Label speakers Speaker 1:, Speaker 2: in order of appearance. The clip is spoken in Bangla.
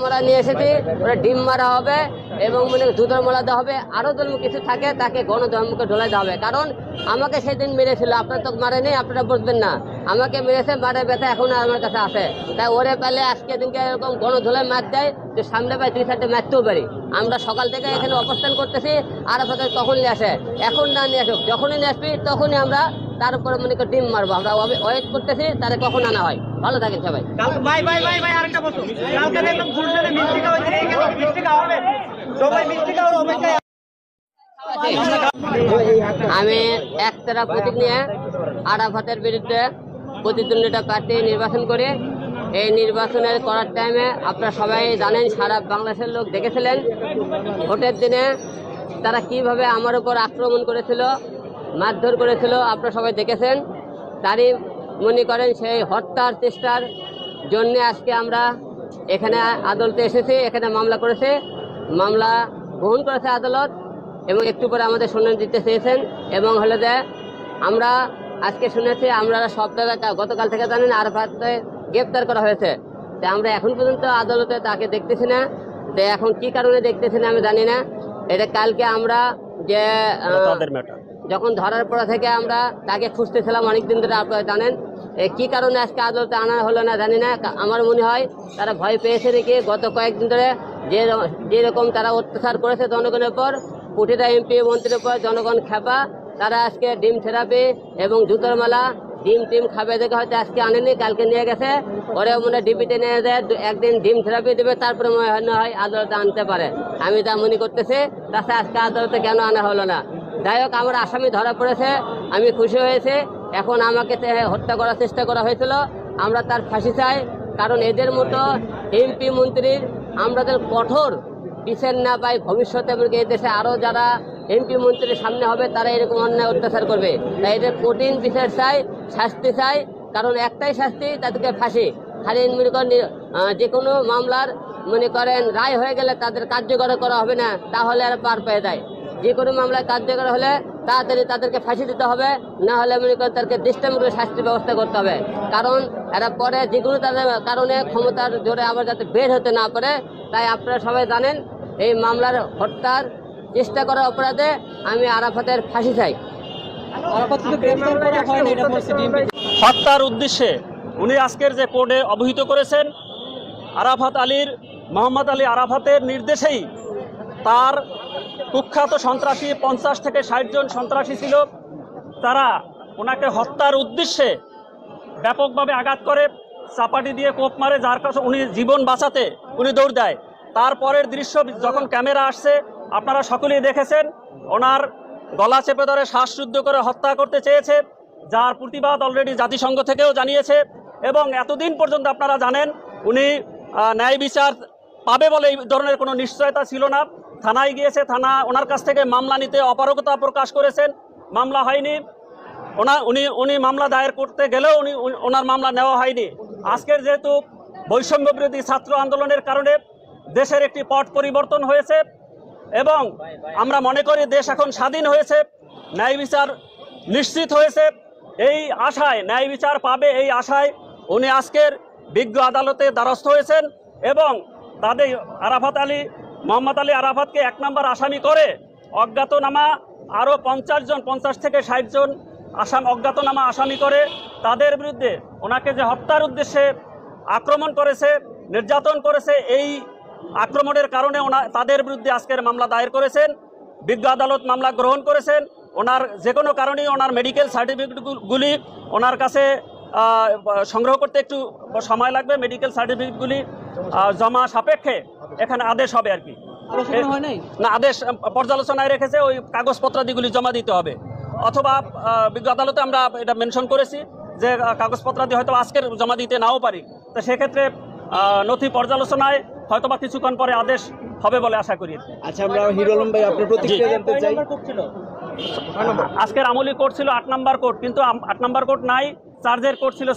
Speaker 1: মালা নিয়ে এসেছি, ওরা ডিম মারা হবে এবং মানে দুধের মালা দেওয়া হবে, আরও যদি কিছু থাকে তাকে গণধর্মকে ঢোলাই দেওয়া হবে। কারণ আমাকে সেদিন মেরেছিল, আপনার তো মারেনি, আপনারা বুঝবেন না। আমাকে মেরেছে, মারের ব্যথা এখনো আমার কাছে আছে। তাই ওরে পেলে আজকে দিনকে এরকম গণধোলাই মার দেয় যে সামনে পাই 2-4টে মারতেও পারি। আমরা সকাল থেকে এখানে অবস্থান করতেছি, আরাফাতে কখন নিয়ে আসে, এখন না নিয়ে আসুক, যখনই নিয়ে আসবি তখনই আমরা তার উপরে মনে করি ডিম মারবো। আমরা ওয়েট করতেছি তারে কখন আনা হয়। ভালো থাকেন সবাই। আমি একতারা প্রতীক নিয়ে আরাফাতের বিরুদ্ধে প্রতিদ্বন্দ্বিতা প্রার্থী নির্বাচন করে এই নির্বাচনের করার টাইমে আপনারা সবাই জানেন, সারা বাংলাদেশের লোক দেখেছিলেন ভোটের দিনে তারা কিভাবে আমার উপর আক্রমণ করেছিল, মারধর করেছিল, আপনারা সবাই দেখেছেন। তারই মনে করেন সেই হত্যার চেষ্টার জন্য আজকে আমরা এখানে আদালতে এসেছি। এখানে মামলা করেছে, মামলা গ্রহণ করেছে আদালত এবং একটু পরে আমাদের শুনানি দিতে চেয়েছেন। এবং হলো যে আমরা আজকে শুনেছি, আমরা সব জায়গায় গতকাল থেকে জানেন আরাফাতকে গ্রেপ্তার করা হয়েছে। তো আমরা এখন পর্যন্ত আদালতে তাকে দেখতেছি না। তো এখন কি কারণে দেখতেছি না আমি জানি না। এটা কালকে আমরা যে যখন ধরার পর থেকে আমরা তাকে খুঁজতেছিলাম অনেকদিন ধরে, আপনারা জানেন। কি কারণে আজকে আদালতে আনা হলো না জানি না। আমার মনে হয় তারা ভয় পেয়েছে দেখে গত কয়েকদিন ধরে যেরকম তারা অত্যাচার করেছে জনগণের উপর, প্রতিটা এমপি মন্ত্রীর উপর জনগণ খেপা। তারা আজকে ডিম থেরাপি এবং জুতোর মালা ডিম খাবে দেখে হয়তো আজকে আনেনি, কালকে নিয়ে গেছে। ওরে মনে ডিবিতে নিয়ে যায়, একদিন ডিম থেরাপি দেবে, তারপরে মনে হয় আদালতে আনতে পারে। আমি তা মনে করতেছি। তাছাড়া আজকে আদালতে কেন আনা হলো না? যাই হোক, আমার আসামি ধরা পড়েছে, আমি খুশি হয়েছে। এখন আমাকে হত্যা করার চেষ্টা করা হয়েছিল, আমরা তার ফাঁসি চাই। কারণ এদের মতো এমপি মন্ত্রীর আমরা কঠোর বিচার না পাই, ভবিষ্যতে এই দেশে আরও যারা এমপি মন্ত্রীর সামনে হবে তারা এরকম অন্যায় অত্যাচার করবে। তাই এদের কঠিন বিচার চাই, শাস্তি চাই। কারণ একটাই শাস্তি, তাদেরকে ফাঁসি। খালি মনে করেন যে কোনো মামলার মনে করেন রায় হয়ে গেলে তাদের কার্যকর করা হবে না, তাহলে আর পার পেয়ে যায়। যে কোনো মামলায় কার্যকর হলে তাড়াতাড়ি তাদেরকে ফাঁসি দিতে হবে, না হলে মনে করেন তাদেরকে দৃষ্টান্তমূলক শাস্তির ব্যবস্থা করতে হবে। কারণ এরা পরে যে কোনো তাদের কারণে ক্ষমতার জোরে আবার যাতে বের হতে না পারে। তাই আপনারা সবাই জানেন, এই মামলার হত্যার চেষ্টা করার অপরাধে আমি আরাফাতের ফাঁসি চাই।
Speaker 2: হত্যার উদ্দেশ্যে উনি আজকের যে কোর্টে অবহিত করেছেন, আরাফাত আলীর মোহাম্মদ আলী আরাফাতের নির্দেশেই তার কুখ্যাত সন্ত্রাসী 50 থেকে 60 জন সন্ত্রাসী ছিল, তারা ওনাকে হত্যার উদ্দেশ্যে ব্যাপকভাবে আঘাত করে, চাপাটি দিয়ে কোপ মারে, যার কাছে উনি জীবন বাঁচাতে উনি দৌড় দেয়। তারপরের দৃশ্য যখন ক্যামেরা আসছে আপনারা সকলেই দেখেছেন, ওনার গলা চেপে ধরে শ্বাসরুদ্ধ করে হত্যা করতে চেয়েছে, যার প্রতিবাদ অলরেডি জাতিসংঘ থেকেও জানিয়েছে। এবং এতদিন পর্যন্ত আপনারা জানেন উনি ন্যায় বিচার পাবে বলে এই ধরনের কোনো নিশ্চয়তা ছিল না। থানায় গিয়েছে, থানা ওনার কাছ থেকে মামলা নিতে অপারগতা প্রকাশ করেছেন, মামলা হয়নি। উনি মামলা দায়ের করতে গেলেও ওনার মামলা নেওয়া হয়নি। আজকের যেহেতু বৈষম্য বিরোধী ছাত্র আন্দোলনের কারণে দেশের একটি পট পরিবর্তন হয়েছে এবং আমরা মনে করি দেশ এখন স্বাধীন হয়েছে, ন্যায় বিচার নিশ্চিত হয়েছে, এই আশায় ন্যায় বিচার পাবে এই আশায় উনি আজকের বিজ্ঞ আদালতে দ্বারস্থ হয়েছেন এবং তাদের মোহাম্মদ আলী আরাফাতকে 1 নম্বর আসামি করে অজ্ঞাতনামা আরও 50 থেকে 60 জন অজ্ঞাতনামা আসামি করে তাদের বিরুদ্ধে ওনাকে যে হত্যার উদ্দেশ্যে আক্রমণ করেছে, নির্যাতন করেছে, এই আক্রমণের কারণে তাদের বিরুদ্ধে আজকের মামলা দায়ের করেছেন। বিজ্ঞ আদালত মামলা গ্রহণ করেছেন। ওনার যে কোনো কারণেই ওনার মেডিকেল সার্টিফিকেটগুলি ওনার কাছে সংগ্রহ করতে একটু সময় লাগবে। মেডিকেল সার্টিফিকেটগুলি জমা সাপেক্ষে এখানে আদেশ হবে আর কি। না, আদেশ পর্যালোচনায় রেখেছে, ওই কাগজপত্রাদিগুলি জমা দিতে হবে। অথবা বিজ্ঞ আদালতে আমরা এটা মেনশন করেছি যে কাগজপত্রাদি হয়তো আজকের জমা দিতে নাও পারি। তো সেক্ষেত্রে নথি পর্যালোচনায় হয়তোবা কিছুক্ষণ পরে আদেশ হবে বলে আশা করি।
Speaker 3: আচ্ছা, আমরা হিরো আলম ভাই আপনার প্রতিক্রিয়া জানতে চাই।
Speaker 2: আজকের আমলি কোর্ট ছিল 8 নম্বর কোর্ট, কিন্তু 8 নম্বর কোর্ট নাই, চার্জের কোর্ট ছিল